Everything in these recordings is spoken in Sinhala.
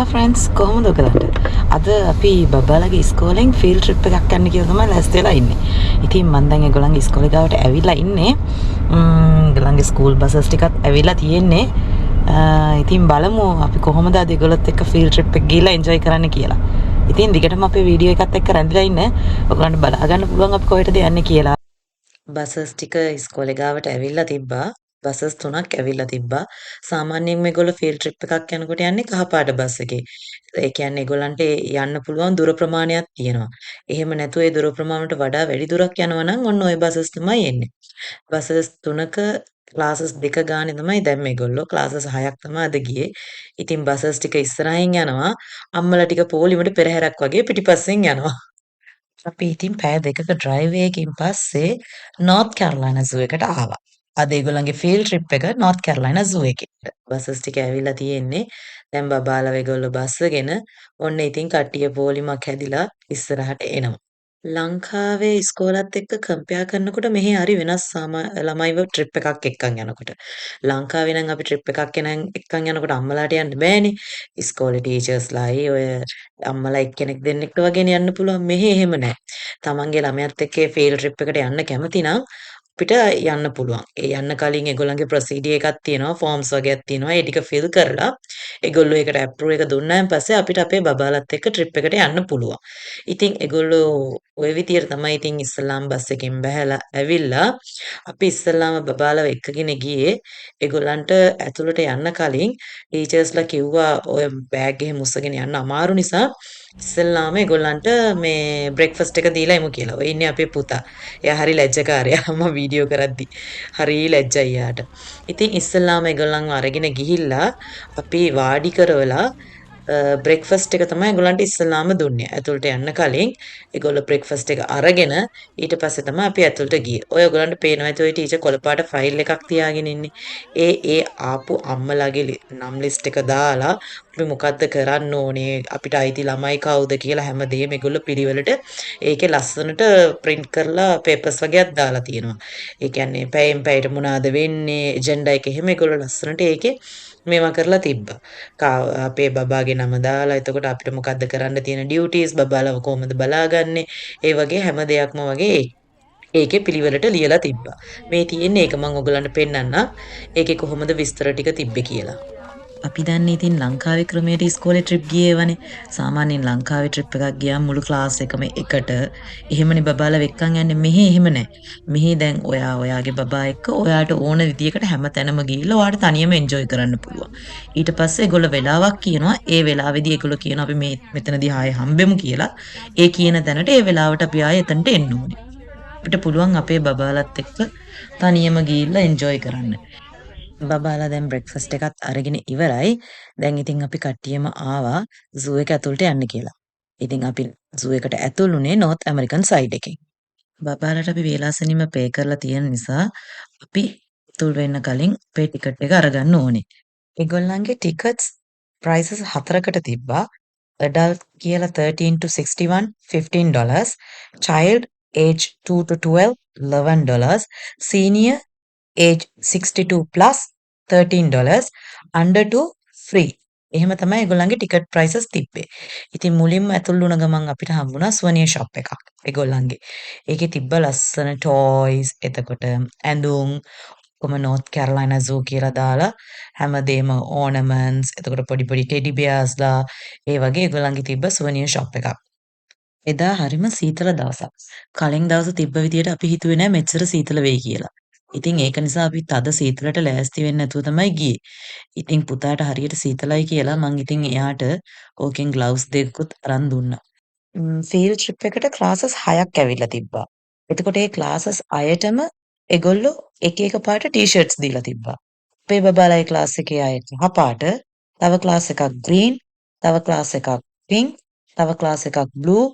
හලෝ ෆ්‍රෙන්ඩ්ස් කොහොමද ඔයගලන්ට? අද අපි බබාලගේ ඉස්කෝලෙන් ෆීල්ඩ් ට්‍රිප් එකක් යන්න කියලා තමයි ලෑස්ති වෙලා ඉන්නේ. ඉතින් මම දැන් ඒගොල්ලන්ගේ ඉස්කෝලේ ගාවට ඇවිල්ලා ඉන්නේ. ඒගොල්ලන්ගේ ස්කූල් බසස් ටිකත් ඇවිල්ලා තියෙන්නේ. ඉතින් බලමු අපි කොහොමද අද ඒගොල්ලොත් එක්ක ෆීල්ඩ් ට්‍රිප් එක ගිහලා එන්ජොයි කරන්න කියලා. ඉතින් දිගටම අපේ වීඩියෝ එකත් එක්ක රැඳිලා ඉන්න. ඔයගලන්ට බලා ගන්න පුළුවන් අපි කොහෙටද යන්නේ කියලා. බසස් ටික ඉස්කෝලේ ගාවට ඇවිල්ලා තිබ්බා. බසස් 3ක් ඇවිල්ලා තිබ්බා. සාමාන්‍යයෙන් මේගොල්ලෝ ෆීල්ඩ් ට්‍රිප් එකක් යනකොට යන්නේ කහපාට බස් එකේ. ඒ කියන්නේ ඒගොල්ලන්ට යන්න පුළුවන් දුර ප්‍රමාණයක් තියෙනවා. එහෙම නැතුව ඒ දුර ප්‍රමාණයට වඩා වැඩි දුරක් යනවා නම් ඔන්න ওই බසස් තමයි එන්නේ. බසස් 3ක ක්ලාසස් 2 ගානේ තමයි දැන් මේගොල්ලෝ ක්ලාසස් 6ක් තමයි අද ගියේ. ඉතින් බසස් ටික ඉස්සරහින් යනවා. අම්මලා ටික පොලිමට පෙරහැරක් වගේ පිටිපස්සෙන් යනවා. අපි ඉතින් පැය දෙකක ඩ්‍රයිව් එකකින් පස්සේ නෝර්ත් කැරොලයිනා සූ එකට ආවා. අද ඒගොල්ලන්ගේ ෆීල්ඩ් ට්‍රිප් එක නෝර්ත් කැරොලයිනා සූ එකේ. බසස් ටික ඇවිල්ලා තියෙන්නේ. දැන් බබාලා ඒගොල්ලෝ බස්සගෙන ඔන්න ඉතින් කට්ටිය පොලිමක් හැදිලා ඉස්සරහට එනවා. ලංකාවේ ඉස්කෝලත් එක්ක කම්පෙයාර් කරනකොට මෙහි හරි වෙනස් ළමයිව ට්‍රිප් එකක් එක්කන් යනකොට. ලංකාවේ නම් අපි ට්‍රිප් එකක් එක්කන් යනකොට අම්මලාට යන්න බෑනේ. ඉස්කෝලේ ටීචර්ස්ලායි ඔය අම්මලා එක්කෙනෙක් දෙන්නෙක්ට වගේනේ යන්න පුළුවන්. මෙහි එහෙම නෑ. තමන්ගේ ළමයාත් එක්ක ෆීල්ඩ් ට්‍රිප් එකට යන්න කැමති නම් අපිට යන්න පුළුවන්. ඒ යන්න කලින් ඒගොල්ලන්ගේ ප්‍රොසීඩියර් එකක් තියෙනවා, ෆෝම්ස් වගේක් තියෙනවා. ඒ ටික ෆිල් කරලා ඒගොල්ලෝ ඒකට ඇප්‍රූව් එක දුන්නාන් පස්සේ අපිට අපේ බබාලත් එක්ක ට්‍රිප් එකට යන්න පුළුවන්. ඉතින් ඒගොල්ලෝ ওই විදියට තමයි ඉතින් ඉස්සලාම බස් එකෙන් බැහැලා ඇවිල්ලා අපි ඉස්සලාම බබාලව එක්කගෙන ගියේ. ඒගොල්ලන්ට ඇතුළට යන්න කලින් ටීචර්ස්ලා කිව්වා ඔය බෑග් එහෙම උස්සගෙන යන්න අමාරු නිසා ඉස්සෙල්ලාම ඒගොල්ලන්ට මේ බ්‍රෙක්ෆාස්ට් එක දීලා එමු කියලා. ඔය ඉන්නේ අපේ පුතා. එයා හරි ලැජ්ජකාරයා. මම වීඩියෝ කරද්දි. හරි ලැජ්ජයි එයාට. ඉතින් ඉස්සෙල්ලාම ඒගොල්ලන්ව අරගෙන ගිහිල්ලා අපි වාඩි කරවලා බ්‍රෙක්ෆාස්ට් එක තමයි ඒගොල්ලන්ට ඉස්සෙල්ලාම දුන්නේ. ඇතුළට යන්න කලින් ඒගොල්ලෝ බ්‍රෙක්ෆාස්ට් එක අරගෙන ඊට පස්සේ තමයි අපි ඇතුළට ගියේ. ඔය ඔයගොල්ලන්ට පේනවා ඇති ඔය ටීචර් කොළපාට ෆයිල් එකක් තියාගෙන ඉන්නේ. ඒ ආපු අම්මලාගේ නම් ලිස්ට් එක දාලා අපි මොකද්ද කරන්න ඕනේ අපිට අයිති ළමයි කවුද කියලා හැමදේම ඒගොල්ලෝ පිළිවෙලට ඒකේ ලස්සනට print කරලා papers වගේක් දාලා තියෙනවා. ඒ කියන්නේ පැයෙන් පැයට මොනවාද වෙන්නේ එජෙන්ඩා එක එහෙම ඒගොල්ලෝ ලස්සනට ඒකේ මේවා කරලා තිබ්බා. අපේ බබාගේ නම දාලා එතකොට අපිට මොකද්ද කරන්න තියෙන ඩියුටිස් බබාලව කොහොමද බලාගන්නේ ඒ වගේ හැම දෙයක්ම වගේ ඒකේ පිළිවෙලට ලියලා තිබ්බා. මේ තියෙන්නේ ඒක මම ඔයගලන්ට පෙන්නන්නම්. ඒකේ කොහොමද විස්තර ටික තිබ්බේ කියලා. අපි දන්නේ ඉතින් ලංකාවේ ක්‍රමයට ඉස්කෝලේ ට්‍රිප් ගියේ වනේ. සාමාන්‍යයෙන් ලංකාවේ ට්‍රිප් එකක් ගියාම මුළු ක්ලාස් එකම එකට එහෙමනේ බබාලා වෙක්කන් යන්නේ. මෙහි එහෙම නැහැ. මෙහි දැන් ඔයාගේ බබා එක්ක ඔයාට ඕන විදියකට හැම තැනම ගිහිල්ලා ඔයාට තනියම එන්ජොයි කරන්න පුළුවන්. ඊට පස්සේ ඒගොල්ලෝ වෙලාවක් කියනවා. ඒ වෙලාවේදී ඒගොල්ලෝ කියනවා අපි මේ මෙතනදී ආයේ හම්බෙමු කියලා. ඒ කියන තැනට ඒ වෙලාවට අපි ආයේ එතනට එන්න ඕනේ. අපිට පුළුවන් අපේ බබාලත් එක්ක තනියම ගිහිල්ලා එන්ජොයි කරන්න. බබාලා දැන් බ්‍රෙක්ෆාස්ට් එකත් අරගෙන ඉවරයි. දැන් ඉතින් අපි කට්ටියම ආවා සූ එක ඇතුළට යන්න කියලා. ඉතින් අපි සූ එකට ඇතුල් වුණේ නෝර්ත් ඇමරිකන් සයිඩ් එකෙන්. බබාලට අපි වේලාසනින්ම පේ කරලා තියෙන නිසා අපි ඇතුල් වෙන්න කලින් අපේ ටිකට් එක අරගන්න ඕනේ. ඒගොල්ලන්ගේ ටිකට්ස් ප්‍රයිසස් 4කට තිබ්බා. adult කියලා 13 to 61 $15, child age 2 to 12 $11, senior age 62 plus $13, under 2 free. එහෙම තමයි ඒගොල්ලන්ගේ ටිකට් ප්‍රයිසස් තිබ්බේ. ඉතින් මුලින්ම ඇතුල් වුණ ගමන් අපිට හම්බුණා සුවනීය ෂොප් එකක් ඒගොල්ලන්ගේ. ඒකේ තිබ්බ ලස්සන ටොයිස් එතකොට ඇඳුම් ඔක්කොම නෝර්ත් කැරොලයිනා සූ කියලා දාලා හැමදේම ඕනමන්ට්ස් එතකොට පොඩි පොඩි ටෙඩි බියර්ස්ලා ඒ වගේ ඒගොල්ලන්ගේ තිබ්බ සුවනීය ෂොප් එකක්. එදා හරිම සීතල දවසක්. කලින් දවස් තිබ්බ විදියට අපි හිතුවේ නෑ මෙච්චර සීතල වෙයි කියලා. ඉතින් ඒක නිසා අපි තද සීතලට ලෑස්ති වෙන්නේ නැතුව තමයි ගියේ. ඉතින් පුතාට හරියට සීතලයි කියලා මං ඉතින් එයාට ඕකෙන් ග්ලව්ස් දෙකකුත් අරන් දුන්නා. ෆීල්ඩ් ට්‍රිප් එකට ක්ලාසස් 6ක් ඇවිල්ලා තිබ්බා. එතකොට ඒ ක්ලාසස් 6ටම ඒගොල්ලෝ එක එක පාට ටී-ෂර්ට්ස් දීලා තිබ්බා. අපේ බබාලාගේ ක්ලාස් එකේ අය කහ පාට, තව ක්ලාස් එකක් ග්‍රීන්, තව ක්ලාස් එකක් පින්ක්, තව ක්ලාස් එකක් බ්ලූ,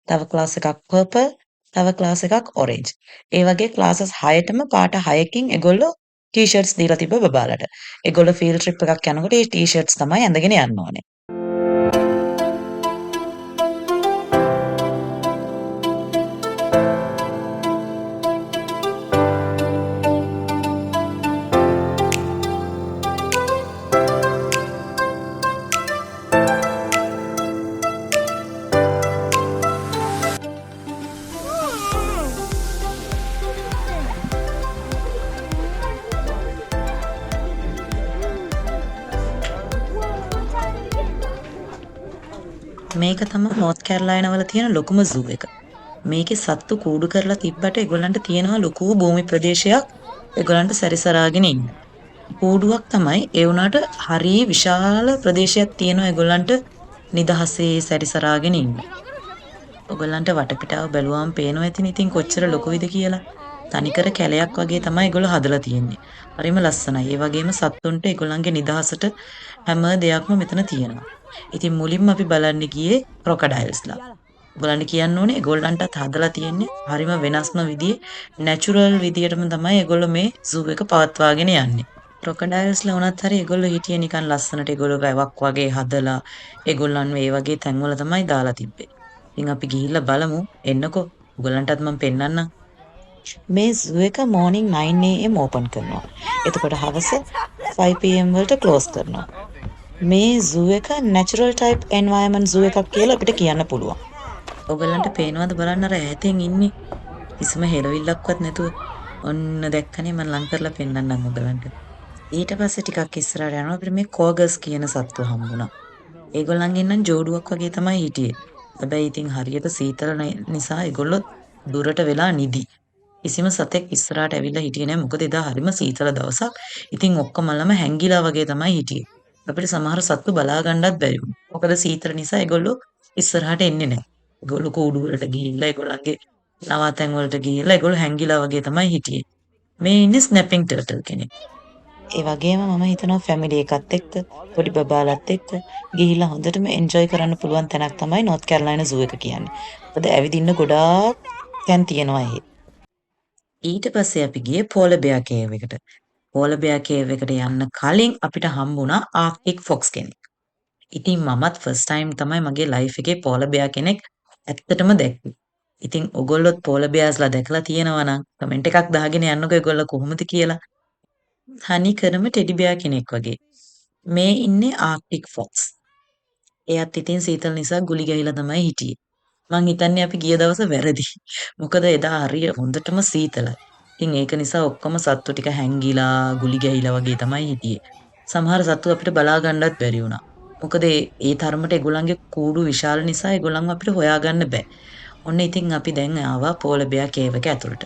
තව ක්ලාස් එකක් පර්පල්, තව ක්ලාස් එකක් ඔරෙන්ජ්. ඒ වගේ ක්ලාසස් 6ටම පාට 6කින් ඒගොල්ලෝ ටී-ෂර්ට්ස් දීලා තිබ්බ බබාලට. ඒගොල්ලෝ ෆීල්ඩ් ට්‍රිප් එකක් යනකොට ඒ ටී-ෂර්ට්ස් තමයි ඇඳගෙන යන්න ඕනේ. මේක තමයි නෝත් කැරලයිනා වල තියෙන ලොකුම සූ එක. මේකේ සත්තු කූඩු කරලා තිබ්බට ඒගොල්ලන්ට තියෙනවා ලොකු භූමි ප්‍රදේශයක් ඒගොල්ලන්ට සැරිසරාගෙන ඉන්න. කූඩුවක් තමයි ඒ වුණාට හරිය විශාල ප්‍රදේශයක් තියෙනවා ඒගොල්ලන්ට නිදහසේ සැරිසරාගෙන ඉන්න. ඔයගොල්ලන්ට වටපිටාව බැලුවාම පේනවා ඇතිනේ ඉතින් කොච්චර ලොකුයිද කියලා. තනිකර කැලයක් වගේ තමයි ඒගොල්ලෝ හදලා තියෙන්නේ. හරිම ලස්සනයි. ඒ වගේම සත්තුන්ට ඒගොල්ලන්ගේ නිදහසට හැම දෙයක්ම මෙතන තියෙනවා. ඉතින් මුලින්ම අපි බලන්න ගියේ ක්‍රොකඩයිල්ස්ලා. ඔයගොල්ලන්ට කියන්න ඕනේ ඒගොල්ලන්ටත් හදලා තියෙන්නේ හරිම වෙනස්ම විදිහේ නැචරල් විදියටම තමයි ඒගොල්ලෝ මේ සූ එක පවත්වාගෙන යන්නේ. ක්‍රොකඩයිල්ස්ලා වුණත් හරිය ඒගොල්ලෝ හිටියේ නිකන් ලස්සනට ඒගොල්ලෝ වැවක් වගේ හදලා ඒගොල්ලන්ව ඒ වගේ තැන්වල තමයි දාලා තිබ්බේ. ඉතින් අපි ගිහිල්ලා බලමු එන්නකෝ. ඔයගොල්ලන්ටත් මම පෙන්නන්නම්. මේ සූ එක මෝර්නින් 9 am ඕපන් කරනවා. එතකොට හවස 5 pm වලට ක්ලෝස් කරනවා. මේ සූ එක නැචරල් ටයිප් එන්වයරන්මන්ට් සූ එකක් කියලා අපිට කියන්න පුළුවන්. ඔයගොල්ලන්ට පේනවද බලන්න අර ඈතින් ඉන්නේ. කිසිම හෙලවිල්ලක්වත් නැතුව. ඔන්න දැක්කනේ මම ලං කරලා පෙන්නන්නම් ඔයගොල්ලන්ට. ඊට පස්සේ ටිකක් ඉස්සරහට යනවා අපිට මේ කෝගස් කියන සත්තු හම්බුණා. ඒගොල්ලන්ගෙන් නම් ජෝඩුවක් වගේ තමයි හිටියේ. හැබැයි ඉතින් හරියට සීතල නිසා ඒගොල්ලෝ දුරට වෙලා නිදි. කිසිම සතෙක් ඉස්සරහට ඇවිල්ලා හිටියේ නැහැ. මොකද එදා හරිම සීතල දවසක්. ඉතින් ඔක්කොමලම හැංගිලා වගේ තමයි හිටියේ. අපිට සමහර සත්තු බලා ගන්නවත් බැරි වුණා. මොකද සීතල නිසා ඒගොල්ලෝ ඉස්සරහට එන්නේ නැහැ. ඒගොල්ලෝ කූඩු වලට ගිහිල්ලා ඒගොල්ලන්ගේ නවාතැන් වලට ගිහිල්ලා ඒගොල්ලෝ හැංගිලා වගේ තමයි හිටියේ. මේ ඉන්නේ ස්නැපින් ටර්ටල් කෙනෙක්. ඒ වගේම මම හිතනවා ෆැමිලි එකත් එක්ක පොඩි බබාලත් එක්ක ගිහිල්ලා හොඳටම එන්ජොයි කරන්න පුළුවන් තැනක් තමයි නෝත් කැරලයිනා සූ එක කියන්නේ. මොකද ඇවිදින්න ගොඩාක් තැන් තියෙනවා එහෙ. ඊට පස්සේ අපි ගියේ පෝලර් බෙයා කේව් එකට. පෝලර් බෙයා කේව් එකට යන්න කලින් අපිට හම්බුණා ආර්ක්ටික් ෆොක්ස් කෙනෙක්. ඉතින් මමත් ෆස්ට් ටයිම් තමයි මගේ ලයිෆ් එකේ පෝලර් බෙයා කෙනෙක් ඇත්තටම දැක්කේ. ඉතින් ඔයගොල්ලොත් පෝලර් බෙයාස්ලා දැකලා තියෙනවා නම් කමෙන්ට් එකක් දාගෙන යන්නකෝ ඒගොල්ලෝ කොහොමද කියලා. තනිකරම ටෙඩි බෙයා කෙනෙක් වගේ. මේ ඉන්නේ ආර්ක්ටික් ෆොක්ස්. එයාත් ඉතින් සීතල නිසා ගුලි ගැහිලා තමයි හිටියේ. මං හිතන්නේ අපි ගිය දවස වැරදි. මොකද එදා හරිය හොඳටම සීතලයි. ඉතින් ඒක නිසා ඔක්කොම සත්තු ටික හැංගිලා ගුලි ගැහිලා වගේ තමයි හිටියේ. සමහර සත්තු අපිට බලා ගන්නවත් බැරි වුණා. මොකද ඒ තරමට ඒගොල්ලන්ගේ කූඩු විශාල නිසා ඒගොල්ලන්ව අපිට හොයාගන්න බෑ. ඔන්න ඉතින් අපි දැන් ආවා පෝලර් බෙයා කේව් එක ඇතුළට.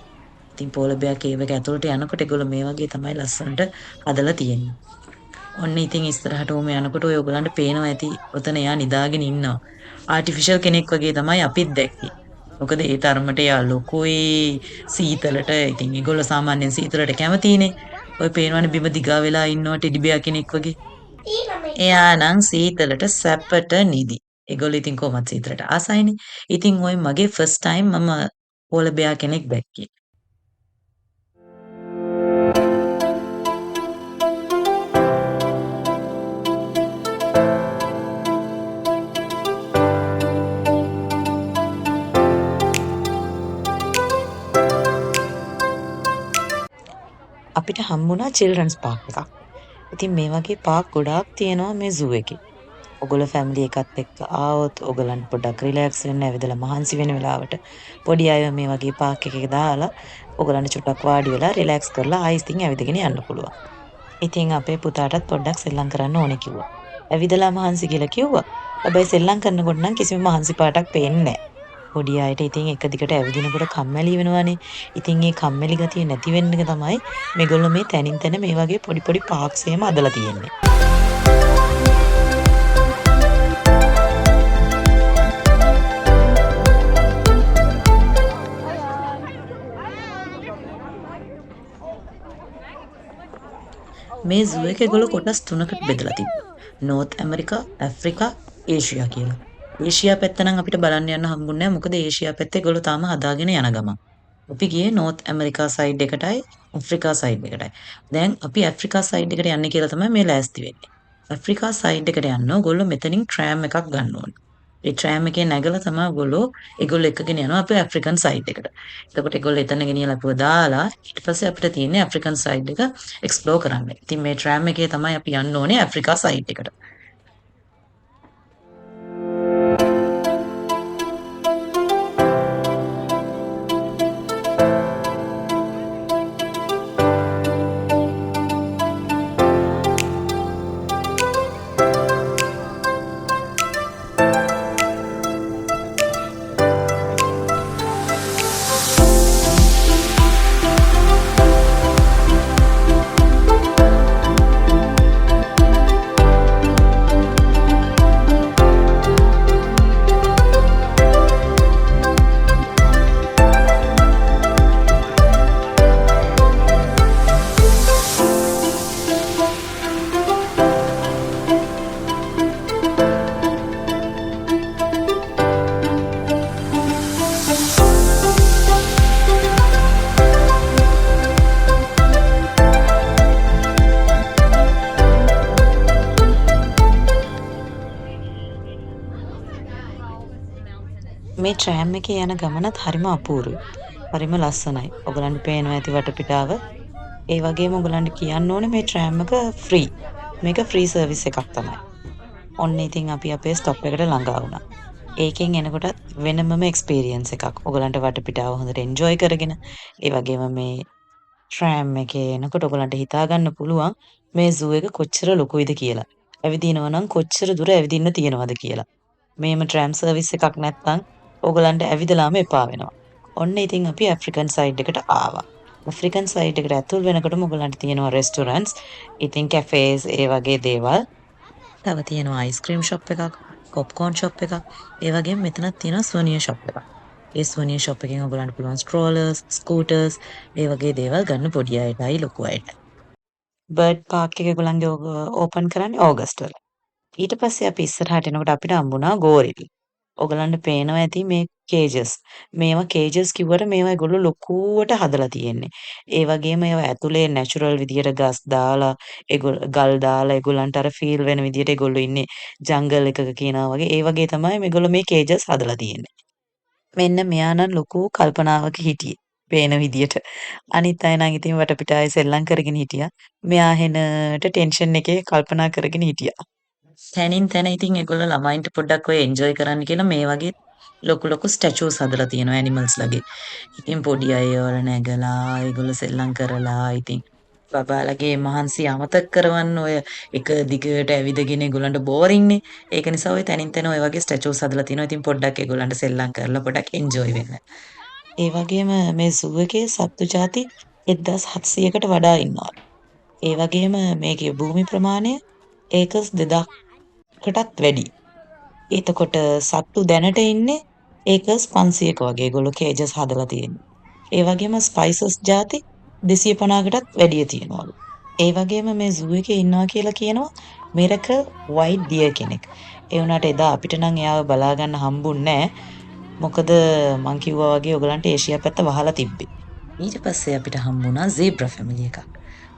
ඉතින් පෝලර් බෙයා කේව් එක ඇතුළට යනකොට ඒගොල්ලෝ මේ වගේ තමයි ලස්සනට හදලා තියෙන්නේ. ඔන්න ඉතින් ඉස්සරහට ඕම යනකොට ඔය ඔයගලන්ට පේනවා ඇති ඔතන එයා නිදාගෙන ඉන්නවා. ආටිෆිෂල් කෙනෙක් වගේ තමයි අපිත් දැක්කේ. මොකද ඒ තරමට එයා ලොකුයි සීතලට. ඉතින් ඒගොල්ලෝ සාමාන්‍යයෙන් සීතලට කැමතිනේ. ඔය පේනවනේ බිම දිගා වෙලා ඉන්නවා ටෙඩි බෙයා කෙනෙක් වගේ. එයා නම් සීතලට සැපට නිදි. ඒගොල්ලෝ ඉතින් කොහොමද සීතලට ආසයිනේ. ඉතින් ඔය මගේ ෆස්ට් ටයිම් මම පෝලර් බෙයා කෙනෙක් දැක්කේ. අපිට හම්බුණා චිල්ඩ්‍රන්ස් පාක් එකක්. ඉතින් මේ වගේ පාක් ගොඩාක් තියෙනවා මේ සූ එකේ. ඔයගොල්ලෝ ෆැමිලි එකත් එක්ක ආවොත් ඔයගලන්ට පොඩ්ඩක් රිලැක්ස් වෙන්න ඇවිදලා මහන්සි වෙන වෙලාවට පොඩි අය මේ වගේ පාක් එකක දාලා ඔයගලන්ට චුට්ටක් වාඩි වෙලා රිලැක්ස් කරලා ආයෙත් ඉතින් ඇවිදගෙන යන්න පුළුවන්. ඉතින් අපේ පුතාටත් පොඩ්ඩක් සෙල්ලම් කරන්න ඕනේ කිව්වා. ඇවිදලා මහන්සි කියලා කිව්වා. හැබැයි සෙල්ලම් කරනකොට නම් කිසිම මහන්සි පාටක් පේන්නේ නැහැ. පොඩි අයට ඉතින් එක දිගට ඇවිදිනකොට කම්මැලි වෙනවනේ. ඉතින් මේ කම්මැලි ගතිය නැති වෙන්න තමයි මේගොල්ලෝ මේ තැනින් තැන මේ වගේ පොඩි පොඩි පාක්ස් එහෙම අදලා තියෙන්නේ. මේ සූ එකේ ඒගොල්ලෝ කොටස් තුනකට බෙදලා තිබ්බා. නෝර්ත් ඇමරිකා, ඇෆ්‍රිකා, ඒෂියා කියලා. ඒෂියා පැත්ත නම් අපිට බලන්න යන්න හම්බුන්නේ නැහැ. මොකද ඒෂියා පැත්තේ ඒගොල්ලෝ තාම හදාගෙන යන ගමන්. අපි ගියේ නෝර්ත් ඇමරිකා සයිඩ් එකටයි, ඇෆ්‍රිකා සයිඩ් එකටයි. දැන් අපි ඇෆ්‍රිකා සයිඩ් එකට යන්නේ කියලා තමයි මේ ලෑස්ති වෙන්නේ. ඇෆ්‍රිකා සයිඩ් එකට යන්න ඕගොල්ලෝ මෙතනින් ට්‍රෑම් එකක් ගන්න ඕනේ. ඒ ට්‍රෑම් එකේ නැගලා තමයි ඒගොල්ලෝ එකගෙන යනවා අපේ ඇෆ්‍රිකන් සයිඩ් එකට. එතකොට ඒගොල්ලෝ එතන ගෙනියලා අපිව දාලා ඊට පස්සේ අපිට තියෙන්නේ ඇෆ්‍රිකන් සයිඩ් එක එක්ස්ප්ලෝර් කරන්න. ඉතින් මේ ට්‍රෑම් එකේ තමයි අපි යන්න ඕනේ ඇෆ්‍රිකා සයිඩ් එකට. මේ ට්‍රෑම් එකේ යන ගමනත් හරිම අපූරුයි. හරිම ලස්සනයි. ඔයගලන්ට පේනවා ඇති වටපිටාව. ඒ වගේම ඔයගලන්ට කියන්න ඕනේ මේ ට්‍රෑම් එක ෆ්‍රී. මේක ෆ්‍රී සර්විස් එකක් තමයි. ඔන්න ඉතින් අපි අපේ ස්ටොප් එකට ළඟා වුණා. ඒකෙන් එනකොටත් වෙනමම එක්ස්පීරියන්ස් එකක්. ඔයගලන්ට වටපිටාව හොඳට එන්ජොයි කරගෙන ඒ වගේම මේ ට්‍රෑම් එකේ එනකොට ඔයගලන්ට හිතා ගන්න පුළුවන් මේ සූ එක කොච්චර ලොකුයිද කියලා. ඇවිදිනවා නම් කොච්චර දුර ඇවිදින්න තියෙනවද කියලා. මේම ට්‍රෑම් සර්විස් එකක් නැත්නම් ඕගලන්ට ඇවිදලාම එපා වෙනවා. ඔන්න ඉතින් අපි ඇෆ්‍රිකන් සයිඩ් එකට ආවා. ඇෆ්‍රිකන් සයිඩ් එකට ඇතුල් වෙනකොටම ඔයගලන්ට තියෙනවා රෙස්ටොරන්ට්ස්, ඉතින් කැෆේස් ඒ වගේ දේවල්. තව තියෙනවා අයිස්ක්‍රීම් ෂොප් එකක්, පොප්කෝර්න් ෂොප් එකක්, ඒ වගේම මෙතනත් තියෙනවා සුවනියර් ෂොප් එකක්. ඒ සුවනියර් ෂොප් එකෙන් ඔයගලන්ට පුළුවන් ස්ට්‍රෝලර්ස්, ස්කූටර්ස් ඒ වගේ දේවල් ගන්න පොඩි අයටයි ලොකු අයට. බර්ඩ් පාක් එක ඒගොල්ලන්ගේ ඕපන් කරන්නේ ඕගස්ට් වල. ඊට පස්සේ අපි ඉස්සරහට එනකොට අපිට හම්බුණා ගෝරිල්. ඔයගලන්ට පේනවා ඇති මේ කේජස්. මේවා කේජස් කිව්වට මේවා ඒගොල්ලෝ ලොකුවට හදලා තියෙන්නේ. ඒ වගේම ඒවා ඇතුලේ නැචරල් විදියට ගස් දාලා ගල් දාලා ඒගොල්ලන්ට අර ෆීල් වෙන විදියට ඒගොල්ලෝ ඉන්නේ ජංගල් එකක කියනවා වගේ. ඒ වගේ තමයි මේගොල්ලෝ මේ කේජස් හදලා තියෙන්නේ. මෙන්න මෙයා නම් ලොකු කල්පනාවක හිටියේ. පේන විදියට. අනිත් අය නම් ඉතින් වටපිටාවේ සෙල්ලම් කරගෙන හිටියා. මෙයා හෙනට ටෙන්ෂන් එකේ කල්පනා කරගෙන හිටියා. තැනින් තැන ඉතින් ඒගොල්ලෝ ළමයින්ට පොඩ්ඩක් ඔය එන්ජොයි කරන්න කියලා මේ වගේ ලොකු ස්ටැචූස් හදලා තියෙනවා ඇනිමල්ස්ලගේ. ඉතින් පොඩි අය ඒවල නැගලා ඒගොල්ලෝ සෙල්ලම් කරලා ඉතින් බබාලගේ මහන්සි අමතක කරවන්න ඔය එක දිගට ඇවිදගෙන ඒගොල්ලන්ට බෝරින්නේ. ඒක නිසා ඔය තැනින් තැන ඔය වගේ ස්ටැචූස් හදලා තියෙනවා. ඉතින් පොඩ්ඩක් ඒගොල්ලන්ට සෙල්ලම් කරලා පොඩ්ඩක් එන්ජොයි වෙන්න. ඒ වගේම මේ සූ එකේ සත්තු ಜಾති 1700කට වඩා ඉන්නවා. ඒ වගේම මේකේ භූමි ප්‍රමාණය ඒකර්ස් 2000කටත් වැඩි. එතකොට සත්තු දැනට ඉන්නේ ඒකර්ස් 500ක වගේ ඒගොල්ලෝ කේජස් හදලා තියෙන්නේ. ඒ වගේම ස්පයිසස් ಜಾති 250කටත් වැඩිය තියෙනවලු. ඒ වගේම මේ සූ එකේ ඉන්නවා කියලා කියනවා මිරකල් වයිට් ඩියර් කෙනෙක්. ඒ වුණාට එදා අපිට නම් එයාව බලා ගන්න හම්බුන්නේ නැහැ. මොකද මං කිව්වා වගේ ඔයගලන්ට ඒෂියා පැත්ත වහලා තිබ්බේ. ඊට පස්සේ අපිට හම්බුණා zebra family එකක්.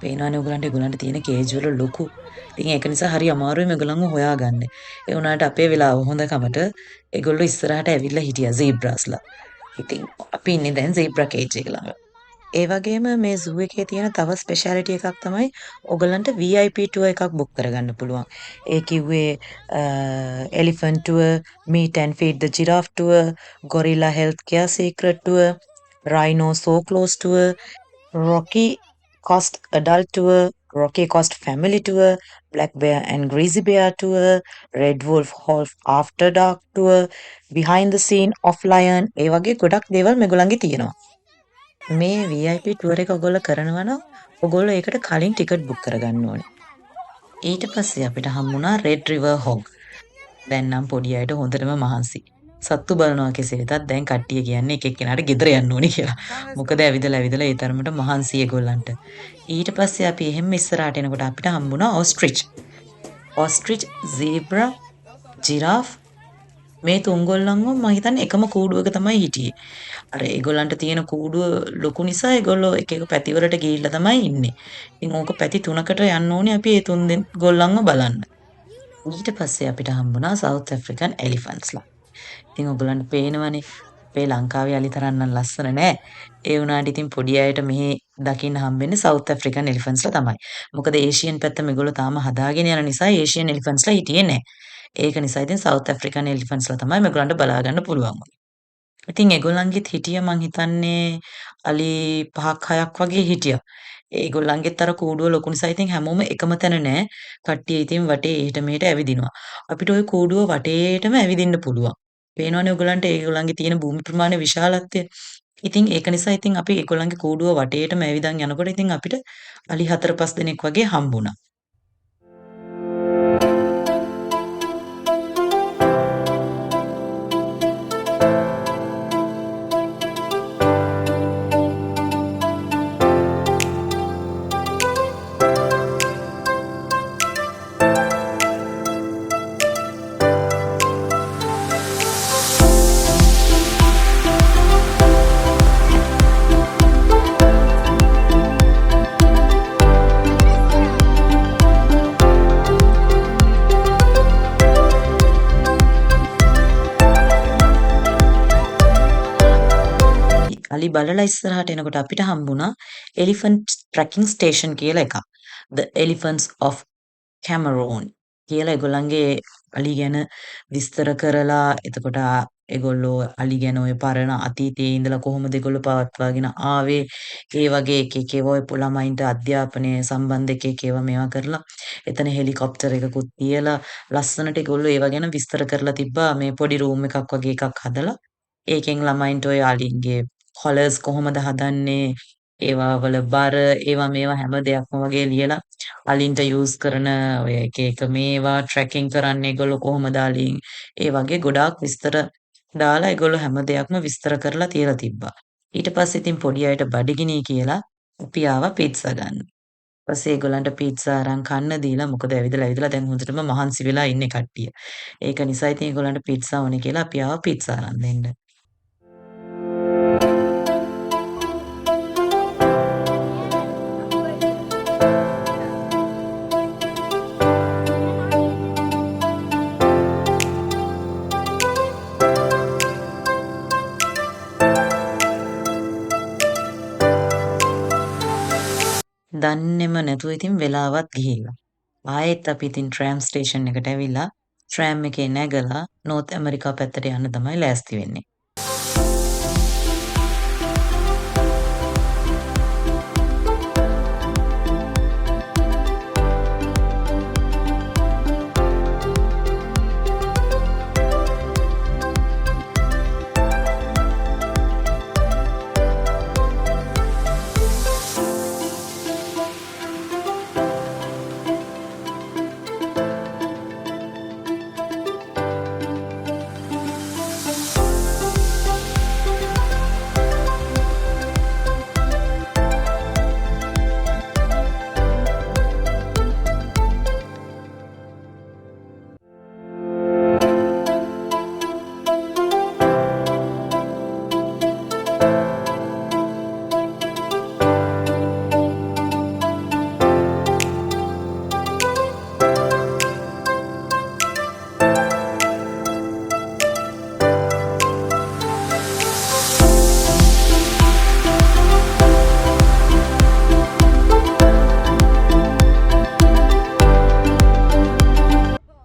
පේනවනේ ඔයගලන්ට තියෙන කේජ් වල ලොකු. ඉතින් ඒක නිසා හරි අමාරුයි මේගොල්ලන්ව හොයාගන්න. ඒ වුණාට අපේ වෙලාව හොඳකමට ඒගොල්ලෝ ඉස්සරහට ඇවිල්ලා හිටියා zebras-ලා. ඉතින් අපි ඉන්නේ දැන් zebra cage එක ළඟ. ඒ වගේම මේ සූ එකේ තියෙන තව ස්පෙෂැලිටි එකක් තමයි ඔයගලන්ට VIP tour එකක් book කරගන්න පුළුවන්. ඒ කිව්වේ elephant tour, meet and feed the giraffe tour, gorilla healthcare secret tour, rhino so close tour, Rocky Coast adult tour, Rocky Coast family tour, Black Bear and Greasy Bear tour, Red Wolf Half After Dark tour, behind the scene of Lion ඒ වගේ ගොඩක් දේවල් මේගොල්ලන්ගේ තියෙනවා. මේ VIP tour එක ඔයගොල්ලෝ කරනවා නම් ඔයගොල්ලෝ ඒකට කලින් ටිකට් බුක් කරගන්න ඕනේ. ඊට පස්සේ අපිට හම්බුණා Red River Hog. දැන් නම් පොඩි අයට හොඳටම මහන්සි. සත්තු බලනවා කෙසේ වෙතත් දැන් කට්ටිය කියන්නේ එක එක්කෙනාට ගෙදර යන්න ඕනේ කියලා. මොකද ඇවිදලා ඒ තරමට මහන්සි ඒගොල්ලන්ට. ඊට පස්සේ අපි එහෙම ඉස්සරහට එනකොට අපිට හම්බුණා ostrich. ostrich, zebra, giraffe මේ තුන්ගොල්ලන්ව මම හිතන්නේ එකම කූඩුවක තමයි හිටියේ. අර ඒගොල්ලන්ට තියෙන කූඩුව ලොකු නිසා ඒගොල්ලෝ එක එක පැතිවලට ගිහිල්ලා තමයි ඉන්නේ. ඉතින් ඕක පැති 3කට යන්න ඕනේ අපි ඒ තුන් ගොල්ලන්ව බලන්න. ඊට පස්සේ අපිට හම්බුණා South African elephants-ලා. ඉතින් ඔයගලන්ට පේනවනේ අපේ ලංකාවේ අලි තරම් නම් ලස්සන නෑ. ඒ වුණාට ඉතින් පොඩි අයට මෙහි දකින්න හම්බෙන්නේ South African elephants-ලා තමයි. මොකද ඒෂියන් පැත්ත මේගොල්ලෝ තාම හදාගෙන යන නිසා ඒෂියන් elephants-ලා හිටියේ නෑ. ඒක නිසා ඉතින් South African elephants-ලා තමයි මේගොල්ලන්ට බලා ගන්න පුළුවන්. ඉතින් ඒගොල්ලන්ගෙත් හිටිය මං හිතන්නේ අලි 5ක් 6ක් වගේ හිටියා. ඒගොල්ලන්ගෙත් අර කූඩුව ලොකු නිසා ඉතින් හැමෝම එකම තැන නෑ. කට්ටිය ඉතින් වටේ එහෙට මෙහෙට ඇවිදිනවා. අපිට ওই කූඩුව වටේටම ඇවිදින්න පුළුවන්. පේනවනේ ඔයගොල්ලන්ට ඒගොල්ලන්ගේ තියෙන භූමි ප්‍රමාණය විශාලත්වය. ඉතින් ඒක නිසා ඉතින් අපි ඒගොල්ලන්ගේ කූඩුව වටේටම ඇවිදන් යනකොට ඉතින් අපිට අලි 4-5 දෙනෙක් වගේ හම්බුණා. අලි බලලා ඉස්සරහට එනකොට අපිට හම්බුණා එලිෆන්ට් ට්‍රැකින් ස්ටේෂන් කියලා එකක්. The Elephants of කැමරෝන් කියලා ඒගොල්ලන්ගේ අලි ගැන විස්තර කරලා එතකොට ඒගොල්ලෝ අලි ගැන ඔය පරණ අතීතයේ ඉඳලා කොහොමද ඒගොල්ලෝ පවත්වාගෙන ආවේ ඒ වගේ එක එක ඒවා ඔය ළමයින්ට අධ්‍යාපනය සම්බන්ධ එක එක ඒවා මේවා කරලා එතන හෙලිකොප්ටර් එකකුත් තියලා ලස්සනට ඒගොල්ලෝ ඒවා ගැන විස්තර කරලා තිබ්බා මේ පොඩි රූම් එකක් වගේ එකක් හදලා ඒකෙන් ළමයින්ට ඔය අලින්ගේ කොලර්ස් කොහොමද හදන්නේ ඒවා වල බර ඒවා මේවා හැම දෙයක්ම වගේ ලියලා අලින්ට යූස් කරන ඔය එක එක මේවා ට්‍රැකින් කරන්න ඒගොල්ලෝ කොහොමද අලින් ඒ වගේ ගොඩාක් විස්තර දාලා ඒගොල්ලෝ හැම දෙයක්ම විස්තර කරලා තියලා තිබ්බා. ඊට පස්සේ ඉතින් පොඩි අයට බඩගිනි කියලා අපි ආවා පීට්සා ගන්න. ඊපස්සේ ඒගොල්ලන්ට පීට්සා අරන් කන්න දීලා මොකද ඇවිදලා ඇවිදලා දැන් හොඳටම මහන්සි වෙලා ඉන්නේ කට්ටිය. ඒක නිසා ඉතින් ඒගොල්ලන්ට පීට්සා ඕනේ කියලා අපි ආවා පීට්සා අරන් දෙන්න. දන්නෙම නැතුව ඉතින් වෙලාවත් ගිහිල්ලා. ආයෙත් අපි ඉතින් ට්‍රෑම් ස්ටේෂන් එකට ඇවිල්ලා ට්‍රෑම් එකේ නැගලා නෝර්ත් ඇමරිකා පැත්තට යන්න තමයි ලෑස්ති වෙන්නේ.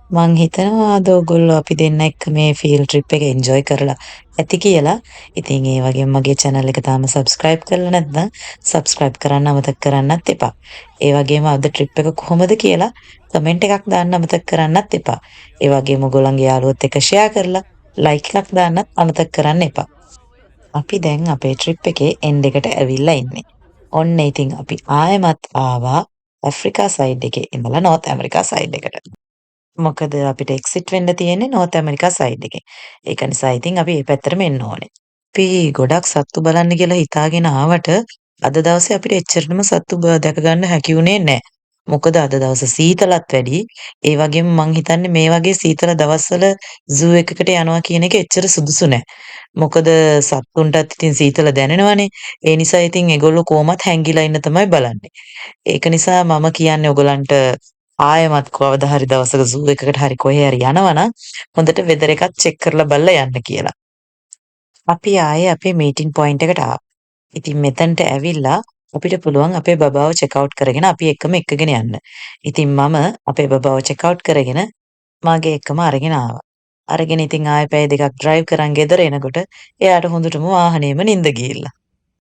මං හිතනවා අද ඔයගොල්ලෝ අපි දෙන්න එක්ක මේ ෆීල්ඩ් ට්‍රිප් එක එන්ජොයි කරලා ඇති කියලා. ඉතින් ඒ වගේම මගේ channel එක තාම subscribe කරලා නැත්නම් subscribe කරන්න අමතක කරන්නත් එපා. ඒ වගේම අද ට්‍රිප් එක කොහොමද කියලා කමෙන්ට් එකක් දාන්න අමතක කරන්නත් එපා. ඒ වගේම ඔයගොල්ලන්ගේ යාළුවොත් එක්ක share කරලා like එකක් දාන්නත් අමතක කරන්න එපා. අපි දැන් අපේ ට්‍රිප් එකේ end එකට ඇවිල්ලා ඉන්නේ. ඔන්න ඉතින් අපි ආයෙමත් ආවා ඇෆ්‍රිකා සයිඩ් එකේ ඉඳලා නෝර්ත් ඇමරිකා සයිඩ් එකට. මොකද අපිට එක්සිට් වෙන්න තියෙන්නේ නෝර්ත් ඇමරිකා සයිඩ් එකේ. ඒක නිසා ඉතින් අපි මේ පැත්තටම එන්න ඕනේ. අපි ගොඩක් සත්තු බලන්න කියලා හිතාගෙන ආවට අද දවසේ අපිට එච්චරටම සත්තු දැක ගන්න හැකි වුණේ නැහැ. මොකද අද දවස සීතලත් වැඩි. ඒ වගේම මං හිතන්නේ මේ වගේ සීතල දවස්වල සූ එකකට යනවා කියන එක එච්චර සුදුසු නැහැ. මොකද සත්තුන්ටත් ඉතින් සීතල දැනෙනවනේ. ඒ නිසා ඉතින් ඒගොල්ලෝ කොහොමත් හැංගිලා ඉන්න තමයි බලන්නේ. ඒක නිසා මම කියන්නේ ඔයගලන්ට ආයෙමත් කවදා හරි දවසක සූ එකකට හරි කොහේ හරි යනවනම් හොඳට වෙදර් එකත් චෙක් කරලා බලලා යන්න කියලා. අපි ආයේ අපේ මීටින් පොයින්ට් එකට ආවා. ඉතින් මෙතනට ඇවිල්ලා අපිට පුළුවන් අපේ බබාව චෙක් අවුට් කරගෙන අපි එක්කම එක්කගෙන යන්න. ඉතින් මම අපේ බබාව චෙක් අවුට් කරගෙන මාගේ එක්කම අරගෙන ආවා. අරගෙන ඉතින් ආයෙ පැය දෙකක් ඩ්‍රයිව් කරන් ගෙදර එනකොට එයාට හොඳටම වාහනේම නිින්ද ගිහිල්ලා.